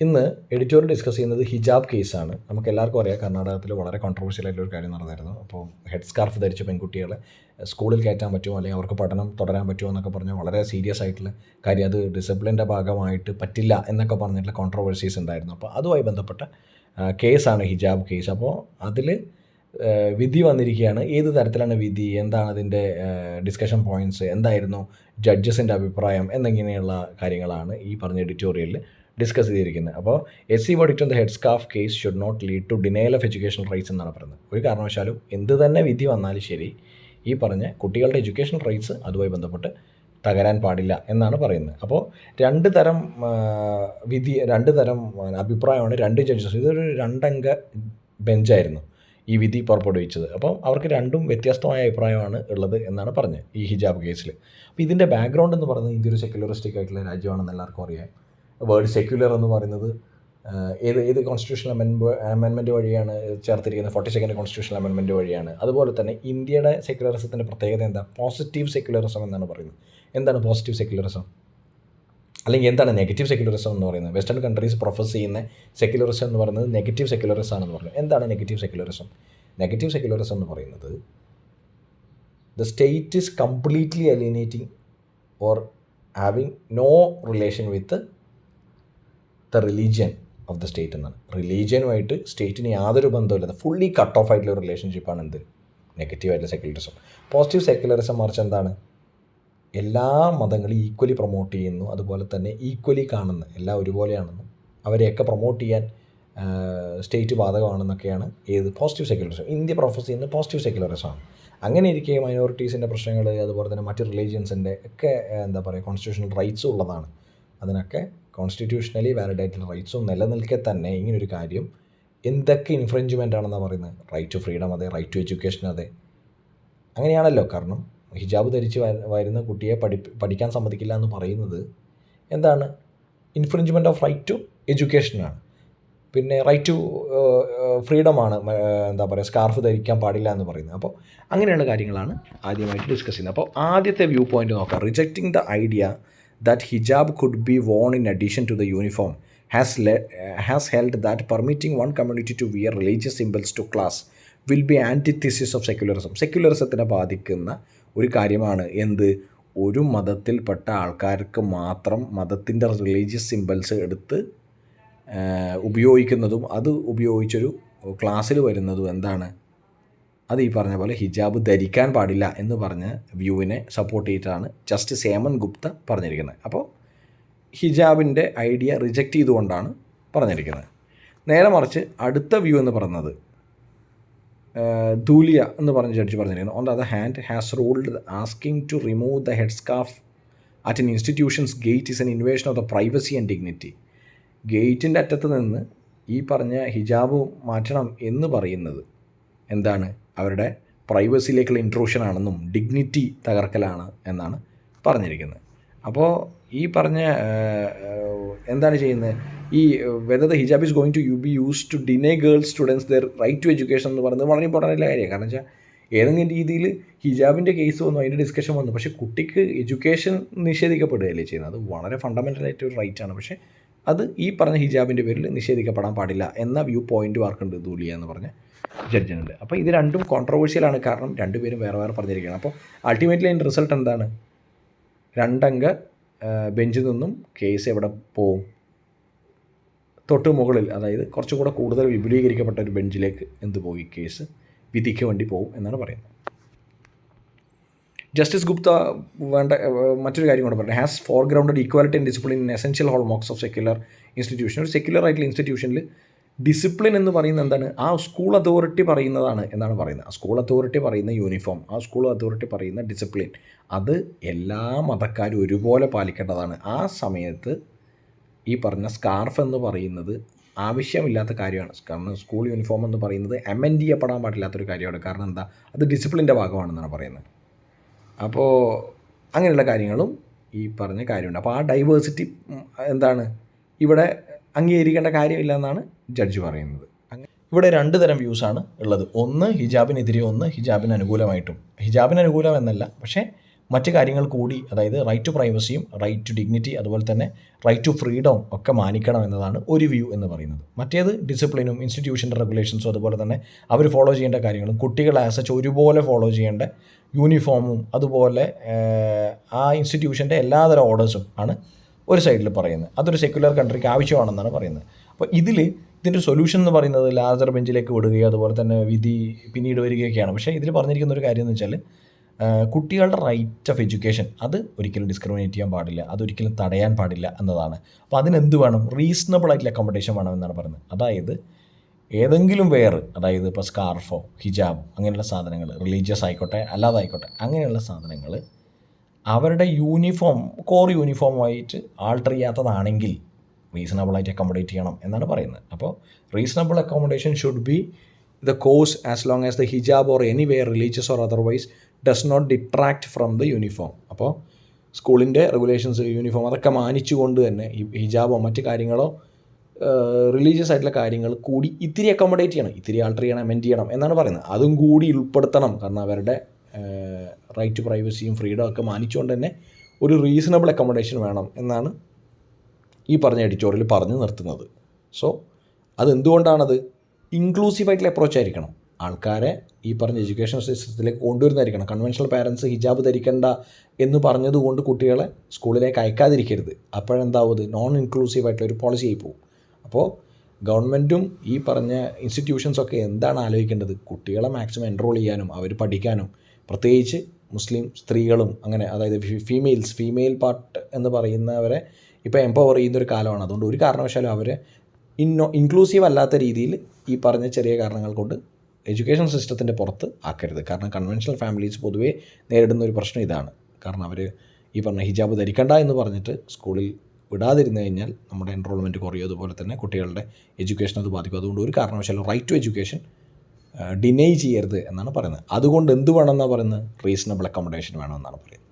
ഇന്ന് editorial discuss ചെയ്യുന്നത് ഹിജാബ് കേസാണ്. നമുക്ക് എല്ലാവർക്കും അറിയാം, കർണാടകത്തിൽ വളരെ കോൺട്രവേഴ്ഷ്യൽ ആയിട്ടൊരു കാര്യം നടന്നായിരുന്നു. അപ്പോൾ ഹെഡ് സ്കാർഫ് ധരിച്ച പെൺകുട്ടികളെ സ്കൂളിൽ കയറ്റാൻ പറ്റുമോ അല്ലെങ്കിൽ അവർക്ക് പഠനം തുടരാൻ പറ്റുമോ എന്നൊക്കെ പറഞ്ഞ് വളരെ സീരിയസ് ആയിട്ടുള്ള കാര്യം, അത് ഡിസിപ്ലിൻ്റെ ഭാഗമായിട്ട് പറ്റില്ല എന്നൊക്കെ പറഞ്ഞിട്ടുള്ള കോൺട്രവേഴ്സീസ് ഉണ്ടായിരുന്നു. അപ്പോൾ അതുമായി ബന്ധപ്പെട്ട കേസാണ് ഹിജാബ് കേസ്. അപ്പോൾ അതിൽ വിധി വന്നിരിക്കുകയാണ്. ഏത് തരത്തിലാണ് വിധി, എന്താണ് അതിൻ്റെ ഡിസ്കഷൻ പോയിൻറ്റ്സ്, എന്തായിരുന്നു ജഡ്ജസിൻ്റെ അഭിപ്രായം എന്നിങ്ങനെയുള്ള കാര്യങ്ങളാണ് ഈ പറഞ്ഞ എഡിറ്റോറിയലിൽ ഡിസ്കസ് ചെയ്തിരിക്കുന്നത്. അപ്പോൾ SC verdict on the head scarf case should not lead to denial of educational rights എന്നാണ് പറയുന്നത്. ഒരു കാരണവശാലും എന്ത് തന്നെ വിധി വന്നാലും ശരി, ഈ പറഞ്ഞ കുട്ടികളുടെ എഡ്യൂക്കേഷൻ റൈറ്റ്സ് അതുമായി ബന്ധപ്പെട്ട് തകരാൻ പാടില്ല എന്നാണ് പറയുന്നത്. അപ്പോൾ രണ്ട് തരം അഭിപ്രായമാണ് രണ്ട് ജഡ്ജസ്. ഇതൊരു 2 അംഗ ബെഞ്ചായിരുന്നു ഈ വിധി പുറപ്പെടുവിച്ചത്. അപ്പോൾ അവർക്ക് രണ്ടും വ്യത്യസ്തമായ അഭിപ്രായമാണ് ഉള്ളത് എന്നാണ് പറഞ്ഞത് ഈ ഹിജാബ് കേസിൽ. അപ്പോൾ ഇതിൻ്റെ ബാക്ക്ഗ്രൗണ്ട് എന്ന് പറയുന്നത് ഇന്ത്യ ഒരു സെക്യുലറിസ്റ്റിക് ആയിട്ടുള്ള രാജ്യമാണെന്ന് എല്ലാവർക്കും അറിയാം. വേർഡ് സെക്യുലർ എന്ന് പറയുന്നത് ഏത് കോൺസ്റ്റിറ്റ്യൂഷണൽ അമെൻമെൻറ്റ് വഴിയാണ് ചേർത്തിരിക്കുന്നത്? 42nd കോൺസ്റ്റിറ്റ്യൂഷണൽ അമെൻമെൻറ്റ് വഴിയാണ്. അതുപോലെ തന്നെ ഇന്ത്യയുടെ സെക്യുലറിസത്തിൻ്റെ പ്രത്യേകത എന്താ? പോസിറ്റീവ് സെക്യുലറിസം എന്നാണ് പറയുന്നത്. എന്താണ് പോസിറ്റീവ് സെക്യുലറിസം, അല്ലെങ്കിൽ എന്താണ് നെഗറ്റീവ് സെക്യുലറിസം എന്ന് പറയുന്നത്? വെസ്റ്റേൺ കൺട്രീസ് പ്രൊഫസ് ചെയ്യുന്ന സെക്യുലറിസം എന്ന് പറയുന്നത് നെഗറ്റീവ് സെക്യുലറിസം ആണെന്ന് പറയുന്നത്. എന്താണ് നെഗറ്റീവ് സെക്യുലറിസം? നെഗറ്റീവ് സെക്യുലറിസം എന്ന് പറയുന്നത് the state is completely alienating or having no relation with the religion of the state എന്നാണ്. റിലീജിയനുമായിട്ട് സ്റ്റേറ്റിന് യാതൊരു ബന്ധമില്ലാത്ത ഫുള്ളി കട്ട് ഓഫ് ആയിട്ടുള്ള റിലേഷൻഷിപ്പാണ് എന്ത്? നെഗറ്റീവായിട്ടുള്ള സെക്യുലറിസം. പോസിറ്റീവ് സെക്യുലറിസം മറിച്ച് എന്താണ്? എല്ലാ മതങ്ങളും ഈക്വലി പ്രൊമോട്ട് ചെയ്യുന്നു, അതുപോലെ തന്നെ ഈക്വലി കാണുന്ന എല്ലാം ഒരുപോലെയാണെന്നും അവരെയൊക്കെ പ്രൊമോട്ട് ചെയ്യാൻ സ്റ്റേറ്റ് ബാധകമാണെന്നൊക്കെയാണ് ഏത് പോസിറ്റീവ് സെക്യുലറിസം. ഇന്ത്യ പ്രൊഫസ് ചെയ്യുന്നത് പോസിറ്റീവ് സെക്യുലറിസമാണ്. അങ്ങനെ ഇരിക്കെ മൈനോറിറ്റീസിൻ്റെ പ്രശ്നങ്ങൾ, അതുപോലെ തന്നെ മറ്റ് റിലീജിയൻസിൻ്റെ ഒക്കെ കോൺസ്റ്റിറ്റ്യൂഷണൽ റൈറ്റ്സും ഉള്ളതാണ്. അതിനൊക്കെ കോൺസ്റ്റിറ്റ്യൂഷണലി വാലിഡായിട്ടുള്ള റൈറ്റ്സും നിലനിൽക്കെ തന്നെ ഇങ്ങനൊരു കാര്യം എന്തൊക്കെ ഇൻഫ്രിഞ്ച്മെൻ്റ് ആണെന്നാണ് പറയുന്നത്? റൈറ്റ് ടു ഫ്രീഡം അതെ, റൈറ്റ് ടു എഡ്യൂക്കേഷൻ അതെ, അങ്ങനെയാണല്ലോ. കാരണം ഹിജാബ് ധരിച്ച് വരുന്ന കുട്ടിയെ പഠിക്കാൻ സമ്മതിക്കില്ല എന്ന് പറയുന്നത് എന്താണ്? ഇൻഫ്രിഞ്ച്മെൻറ്റ് ഓഫ് റൈറ്റ് ടു എഡ്യൂക്കേഷനാണ്. പിന്നെ റൈറ്റ് ടു ഫ്രീഡമാണ് സ്കാർഫ് ധരിക്കാൻ പാടില്ല എന്ന് പറയുന്നത്. അപ്പോൾ അങ്ങനെയുള്ള കാര്യങ്ങളാണ് ആദ്യമായിട്ട് ഡിസ്കസ് ചെയ്യുന്നത്. അപ്പോൾ ആദ്യത്തെ വ്യൂ പോയിൻ്റ് നോക്കാം. Rejecting the idea that hijab could be worn in addition to the uniform has held that permitting one community to wear religious symbols to class will be antithesis of secularism. സെക്യുലറിസത്തിനെ ബാധിക്കുന്ന ഒരു കാര്യമാണ് എന്ത്? ഒരു മതത്തിൽപ്പെട്ട ആൾക്കാർക്ക് മാത്രം മതത്തിൻ്റെ religious symbols എടുത്ത് ഉപയോഗിക്കുന്നതും അത് ഉപയോഗിച്ചൊരു ക്ലാസ്സിൽ വരുന്നതും എന്താണ്? അത് ഈ പറഞ്ഞ പോലെ ഹിജാബ് ധരിക്കാൻ പാടില്ല എന്ന് പറഞ്ഞ വ്യൂവിനെ സപ്പോർട്ട് ചെയ്തിട്ടാണ് ജസ്റ്റിസ് ഹേമന്ത് ഗുപ്ത പറഞ്ഞിരിക്കുന്നത്. അപ്പോൾ ഹിജാബിൻ്റെ ഐഡിയ റിജക്റ്റ് ചെയ്തുകൊണ്ടാണ് പറഞ്ഞിരിക്കുന്നത്. നേരെ മറിച്ച് അടുത്ത വ്യൂ എന്ന് പറയുന്നത് ധൂലിയ എന്ന് പറഞ്ഞ ജഡ്ജ് പറഞ്ഞിരിക്കുന്നത്, on the other hand has ruled asking to remove the head scarf at an institutions gate is an invasion of the privacy and dignity. ഗേറ്റിൻ്റെ അറ്റത്ത് നിന്ന് ഈ പറഞ്ഞ ഹിജാബ് മാറ്റണം എന്ന് പറയുന്നത് എന്താണ്? അവരുടെ പ്രൈവസിയിലേക്കുള്ള ഇൻട്രൂഷനാണെന്നും ഡിഗ്നിറ്റി തകർക്കലാണ് എന്നാണ് പറഞ്ഞിരിക്കുന്നത്. അപ്പോൾ ഈ പറഞ്ഞ എന്താണ് ചെയ്യുന്നത്? ഈ whether the hijab is going to be use to deny girls students their right to education എന്ന് പറയുന്നത് വളരെ ഇമ്പോർട്ടൻ്റ് ആയിട്ടുള്ള കാര്യമാണ്. കാരണം വെച്ചാൽ ഏതെങ്കിലും രീതിയിൽ ഹിജാബിൻ്റെ കേസ് വന്നു, അതിൻ്റെ ഡിസ്കഷൻ വന്നു, പക്ഷേ കുട്ടിക്ക് എഡ്യൂക്കേഷൻ നിഷേധിക്കപ്പെടുകയല്ലേ ചെയ്യുന്നത്. അത് വളരെ ഫണ്ടമെൻ്റലായിട്ടൊരു റൈറ്റാണ്. പക്ഷേ അത് ഈ പറഞ്ഞ ഹിജാബിൻ്റെ പേരിൽ നിഷേധിക്കപ്പെടാൻ പാടില്ല എന്ന വ്യൂ പോയിൻ്റ് വർക്കുണ്ട് ധൂലിയ എന്ന് പറഞ്ഞ ജഡ്ജിനുണ്ട്. അപ്പോൾ ഇത് രണ്ടും കോൺട്രവേഴ്ഷ്യലാണ്. കാരണം രണ്ടുപേരും വേറെ വേറെ പറഞ്ഞിരിക്കുകയാണ്. അപ്പോൾ അൾട്ടിമേറ്റ്ലി അതിൻ്റെ റിസൾട്ട് എന്താണ്? 2 അംഗ ബെഞ്ചിൽ നിന്നും കേസ് എവിടെ പോവും? തൊട്ട് മുകളിൽ, അതായത് കുറച്ചും കൂടെ കൂടുതൽ വിപുലീകരിക്കപ്പെട്ട ഒരു ബെഞ്ചിലേക്ക് എന്ത് പോയി? കേസ് വിധിക്ക് വേണ്ടി പോകും എന്നാണ് പറയുന്നത്. ജസ്റ്റിസ് ഗുപ്ത മറ്റൊരു കാര്യം കൂടെ പറയുന്നത്, has foregrounded equality and discipline in essential hallmarks of secular institution. ഒരു സെക്യുലർ ആയിട്ടുള്ള ഇൻസ്റ്റിറ്റ്യൂഷനിൽ ഡിസിപ്ലിൻ എന്ന് പറയുന്നത് എന്താണ്? ആ സ്കൂൾ അതോറിറ്റി പറയുന്നതാണ് എന്നാണ് പറയുന്നത്. ആ സ്കൂൾ അതോറിറ്റി പറയുന്ന യൂണിഫോം, ആ സ്കൂൾ അതോറിറ്റി പറയുന്ന ഡിസിപ്ലിൻ, അത് എല്ലാ മതക്കാരും ഒരുപോലെ പാലിക്കേണ്ടതാണ്. ആ സമയത്ത് ഈ പറഞ്ഞ സ്കാർഫ് എന്ന് പറയുന്നത് ആവശ്യമില്ലാത്ത കാര്യമാണ്. കാരണം സ്കൂൾ യൂണിഫോം എന്ന് പറയുന്നത് അമെൻഡ് ചെയ്യപ്പെടാൻ പാടില്ലാത്തൊരു കാര്യമാണ്. കാരണം എന്താ? അത് ഡിസിപ്ലിൻ്റെ ഭാഗമാണെന്നാണ് പറയുന്നത്. അപ്പോൾ അങ്ങനെയുള്ള കാര്യങ്ങളും ഈ പറഞ്ഞ കാര്യമുണ്ട്. അപ്പോൾ ആ ഡൈവേഴ്സിറ്റി എന്താണ്? ഇവിടെ അംഗീകരിക്കേണ്ട കാര്യമില്ല എന്നാണ് ജഡ്ജി പറയുന്നത്. ഇവിടെ 2 തരം വ്യൂസാണ് ഉള്ളത്. ഒന്ന് ഹിജാബിനെതിരെ, ഒന്ന് ഹിജാബിന് അനുകൂലമായിട്ടും. ഹിജാബിന് അനുകൂലം എന്നല്ല, പക്ഷേ മറ്റ് കാര്യങ്ങൾ കൂടി, അതായത് റൈറ്റ് ടു പ്രൈവസിയും റൈറ്റ് ടു ഡിഗ്നിറ്റി അതുപോലെ തന്നെ റൈറ്റ് ടു ഫ്രീഡം ഒക്കെ മാനിക്കണം എന്നതാണ് ഒരു വ്യൂ എന്ന് പറയുന്നത്. മറ്റേത് ഡിസിപ്ലിനും ഇൻസ്റ്റിറ്റ്യൂഷൻ്റെ റെഗുലേഷൻസും അതുപോലെ തന്നെ അവർ ഫോളോ ചെയ്യേണ്ട കാര്യങ്ങളും കുട്ടികൾ ആസ് സച്ച് ഒരുപോലെ ഫോളോ ചെയ്യേണ്ട യൂണിഫോമും അതുപോലെ ആ ഇൻസ്റ്റിറ്റ്യൂഷൻ്റെ എല്ലാതരം ഓർഡേഴ്സും ആണ് ഒരു സൈഡിൽ പറയുന്നത്. അതൊരു സെക്യുലർ കൺട്രിക്ക് ആവശ്യമാണെന്നാണ് പറയുന്നത്. അപ്പോൾ ഇതിൻ്റെ സൊല്യൂഷൻ എന്ന് പറയുന്നത് ലാർജർ ബെഞ്ചിലേക്ക് വിടുകയോ അതുപോലെ തന്നെ വിധി പിന്നീട് വരികയൊക്കെയാണ്. പക്ഷേ ഇതിൽ പറഞ്ഞിരിക്കുന്ന ഒരു കാര്യം എന്ന് വെച്ചാൽ കുട്ടികളുടെ റൈറ്റ് ഓഫ് എഡ്യൂക്കേഷൻ അത് ഒരിക്കലും ഡിസ്ക്രിമിനേറ്റ് ചെയ്യാൻ പാടില്ല, അതൊരിക്കലും തടയാൻ പാടില്ല എന്നതാണ്. അപ്പോൾ അതിനെന്ത് വേണം? റീസണബിൾ ആയിട്ടുള്ള അക്കോമഡേഷൻ വേണം എന്നാണ് പറയുന്നത്. അതായത് ഏതെങ്കിലും അതായത് ഇപ്പോൾ സ്കാർഫോ ഹിജാബ് അങ്ങനെയുള്ള സാധനങ്ങൾ, റിലീജിയസ് ആയിക്കോട്ടെ അല്ലാതായിക്കോട്ടെ, അങ്ങനെയുള്ള സാധനങ്ങൾ അവരുടെ കോർ യൂണിഫോമായിട്ട് ആൾട്ടർ ചെയ്യാത്തതാണെങ്കിൽ റീസണബിളായിട്ട് അക്കോമഡേറ്റ് ചെയ്യണം എന്നാണ് പറയുന്നത്. അപ്പോൾ reasonable accommodation should be the course as long as the hijab or anyway religious or otherwise does not detract from the uniform. അപ്പോൾ സ്കൂളിൻ്റെ റെഗുലേഷൻസ്, യൂണിഫോം അതൊക്കെ മാനിച്ചുകൊണ്ട് തന്നെ ഈ ഹിജാബോ മറ്റ് കാര്യങ്ങളോ റിലീജിയസ് ആയിട്ടുള്ള കാര്യങ്ങൾ കൂടി ഇത്തിരി അക്കോമഡേറ്റ് ചെയ്യണം, ഇത്തിരി ആൾട്ടർ ചെയ്യണം, അമെൻഡ് ചെയ്യണം എന്നാണ് പറയുന്നത്. അതും കൂടി ഉൾപ്പെടുത്തണം. കാരണം അവരുടെ റൈറ്റ് ടു പ്രൈവസിയും ഫ്രീഡം ഒക്കെ മാനിച്ചുകൊണ്ട് തന്നെ ഒരു റീസണബിൾ അക്കോമഡേഷൻ വേണം എന്നാണ് ഈ പറഞ്ഞ എഡിറ്റോറിയൽ പറഞ്ഞു നിർത്തുന്നത്. സോ അതെന്തുകൊണ്ടാണത്? ഇൻക്ലൂസീവായിട്ടുള്ള അപ്രോച്ച് ആയിരിക്കണം. ആൾക്കാരെ ഈ പറഞ്ഞ എഡ്യൂക്കേഷൻ സിസ്റ്റത്തിലേക്ക് കൊണ്ടുവരുന്നതായിരിക്കണം. കൺവെൻഷണൽ പാരൻസ് ഹിജാബ് ധരിക്കണ്ട എന്ന് പറഞ്ഞതുകൊണ്ട് കുട്ടികളെ സ്കൂളിലേക്ക് അയക്കാതിരിക്കരുത്. അപ്പോഴെന്താവും? നോൺ ഇൻക്ലൂസീവായിട്ടുള്ള ഒരു പോളിസി ആയി പോകും. അപ്പോൾ ഗവൺമെൻറ്റും ഈ പറഞ്ഞ ഇൻസ്റ്റിറ്റ്യൂഷൻസൊക്കെ എന്താണ് ആലോചിക്കേണ്ടത്? കുട്ടികളെ മാക്സിമം എൻറോൾ ചെയ്യാനും അവർ പഠിക്കാനും, പ്രത്യേകിച്ച് മുസ്ലിം സ്ത്രീകളും അങ്ങനെ, അതായത് ഫീമെയിൽ പാർട്ട് എന്ന് പറയുന്നവരെ ഇപ്പോൾ എംപവർ ചെയ്യുന്നൊരു കാലമാണ്. അതുകൊണ്ട് ഒരു കാരണവശാലും അവരെ ഇൻക്ലൂസീവ് അല്ലാത്ത രീതിയിൽ ഈ പറഞ്ഞ ചെറിയ കാരണങ്ങൾ കൊണ്ട് എഡ്യൂക്കേഷൻ സിസ്റ്റത്തിൻ്റെ പുറത്ത് ആക്കരുത്. കാരണം കൺവെൻഷണൽ ഫാമിലീസ് പൊതുവേ നേരിടുന്ന ഒരു പ്രശ്നം ഇതാണ്. കാരണം അവർ ഈ പറഞ്ഞ ഹിജാബ് ധരിക്കണ്ട എന്ന് പറഞ്ഞിട്ട് സ്കൂളിൽ വിടാതിരുന്നു കഴിഞ്ഞാൽ നമ്മുടെ എൻറോൾമെൻറ്റ് കുറയും, അതുപോലെ തന്നെ കുട്ടികളുടെ എഡ്യൂക്കേഷൻ അത് ബാധിക്കും. അതുകൊണ്ട് ഒരു കാരണവശാലും റൈറ്റ് ടു എഡ്യൂക്കേഷൻ ഡിനൈ ചെയ്യരുത് എന്നാണ് പറയുന്നത്. അതുകൊണ്ട് എന്ത് വേണമെന്നാണ് പറയുന്നത്? റീസണബിൾ അക്കോമഡേഷൻ വേണമെന്നാണ് പറയുന്നത്.